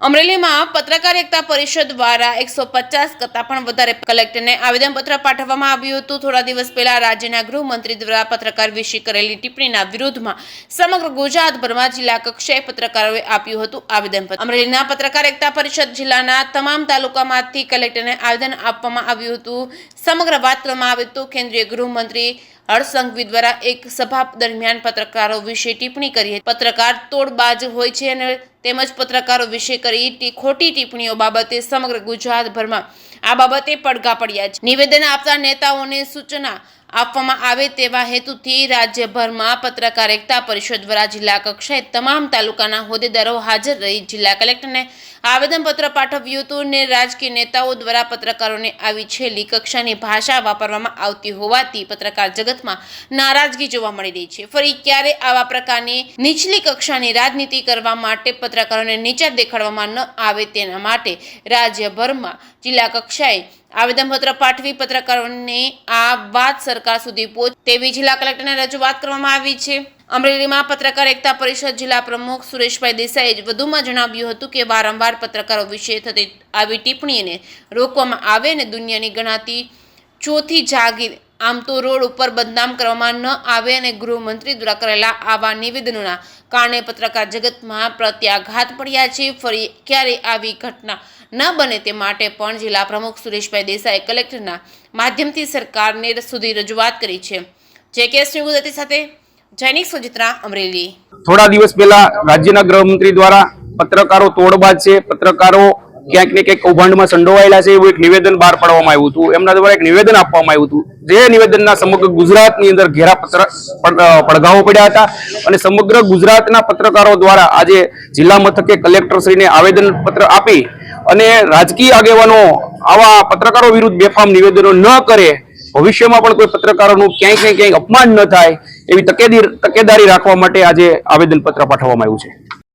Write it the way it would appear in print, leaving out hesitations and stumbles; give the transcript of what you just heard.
અમરેલીમાં પત્રકાર એકતા પરિષદ દ્વારા 150 કરતા પણ વધારે કલેક્ટરને આવેદનપત્ર પાઠવવામાં આવ્યું હતું। થોડા દિવસ પહેલા રાજ્યના ગૃહમંત્રી દ્વારા પત્રકાર વિશે કરેલી ટિપ્પણીના વિરોધમાં સમગ્ર ગુજરાતભરમાં જિલ્લા કક્ષાએ પત્રકારોએ આપ્યું હતું આવેદનપત્ર। અમરેલીના પત્રકાર એકતા પરિષદ જિલ્લાના તમામ તાલુકામાંથી કલેક્ટરને આવેદન આપવામાં આવ્યું હતું। સમગ્ર વાત કરવામાં આવે તો કેન્દ્રીય ગૃહમંત્રી હર્ષ સંઘવી દ્વારા એક સભા દરમિયાન પત્રકારો વિશે ટિપ્પણી કરી હતી। પત્રકાર તોડબાજ હોય છે અને તેમજ પત્રકારો વિશે કરી ખોટી ટિપ્પણીઓ બાબતે સમગ્ર ગુજરાતભરમાં આ બાબતે પડઘા પડ્યા છે। નિવેદન આપતા નેતાઓને સૂચના આપવામાં આવે તેવા હેતુથી રાજ્યભરમાં પત્રકાર એકતા પરિષદ દ્વારા જિલ્લા કક્ષાએ તમામ તાલુકાના હોદ્દેદારો હાજર રહી જિલ્લા કલેક્ટરને આવેદનપત્ર પાઠવ્યું હતું ને રાજકીય નેતાઓ દ્વારા પત્રકારોને આવી છેલ્લી કક્ષાની ભાષા વાપરવામાં આવતી હોવાથી પત્રકાર જગતમાં નારાજગી જોવા મળી રહી છે। ફરી ક્યારે આવા પ્રકારની નીચલી કક્ષાની રાજનીતિ કરવા માટે પત્રકારોને નીચા દેખાડવામાં ન આવે તેના માટે રાજ્યભરમાં જિલ્લા કક્ષાએ આવેદનપત્ર પાઠવી પત્રકારોને આ વાત સરકાર સુધી પહોંચે તેવી જિલ્લા કલેક્ટરને રજૂઆત કરવામાં આવી છે। અમરેલીમાં પત્રકાર એકતા પરિષદ જિલ્લા પ્રમુખ સુરેશભાઈ દેસાઈએ વધુમાં જણાવ્યું હતું કે વારંવાર પત્રકારો વિશે થતી આવી ટિપ્પણીને રોકવામાં આવે અને દુનિયાની ગણાતી ચોથી જાગીર આમ તો રોડ ઉપર બદનામ કરવામાં ન આવે અને ગૃહમંત્રી દ્વારા કરેલા આવા નિવેદનોના કારણે પત્રકાર જગતમાં પ્રત્યાઘાત પડ્યા છે। ફરી ક્યારે આવી ઘટના ન બને તે માટે પણ જિલ્લા પ્રમુખ સુરેશભાઈ દેસાઈએ કલેક્ટરના માધ્યમથી સરકારને સુધી રજૂઆત કરી છે। જેકેએસ ન્યૂઝ ગુજરાતી સાથે જૈનિક સુજિત્રા અમરેલી। થોડા દિવસ પહેલા રાજ્યના ગૃહમંત્રી દ્વારા પત્રકારો તોડબાજ છે, પત્રકારો ક્યાંક ને ક્યાંક કૌભાંડમાં સંડોવાયેલા છે એવું એક નિવેદન બહાર પાડવામાં આવ્યું હતું। એમના દ્વારા એક નિવેદન આપવામાં આવ્યું હતું। જે નિવેદનના સમગ્ર ગુજરાતની અંદર ઘેરા પડઘાઓ પડ્યા હતા અને સમગ્ર ગુજરાતના પત્રકારો દ્વારા આજે જિલ્લા મથકે કલેક્ટરશ્રીને આવેદન પત્ર આપી અને રાજકીય આગેવાનો આવા પત્રકારો વિરુદ્ધ બેફામ નિવેદનો ન કરે, ભવિષ્યમાં પણ કોઈ પત્રકારોનું ક્યાંક ને ક્યાંક અપમાન ન થાય એવી તકેદારી રાખવા માટે આજે આવેદન પત્ર પાઠવવામાં આવ્યું છે।